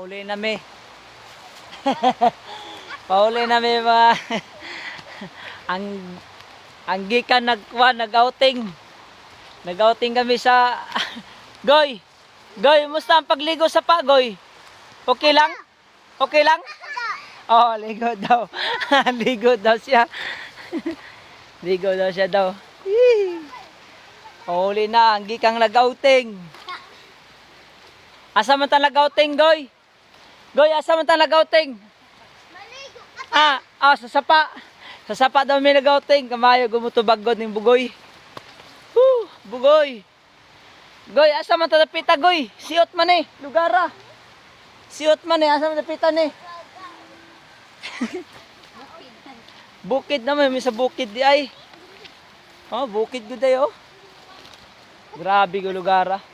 Pauli na mi. Pauli na mi mga ang gikan nag-outing. Nag-outing kami sa Goy. Goy, musta ang pagligo sa pa, Goy? Okay lang? Okay lang? Oh, ligo daw. Ligo daw siya. Ligo daw siya daw. Pauli na, ang gikang nag-outing. Asa man ta nag-outing, Goy? Goy, asa man ta nag-outing? Sa sapa. Sa sapa daw may nag-outing. Kamayo, gumutubag god ng bugoy. Bugoy. Goy, asa man ta napita, Goy? Siot man eh, lugara. Siot man eh, asa man napita ni? Bukid naman, may sa bukid di ay. Oh, bukid gud ay oh. Grabe go lugara.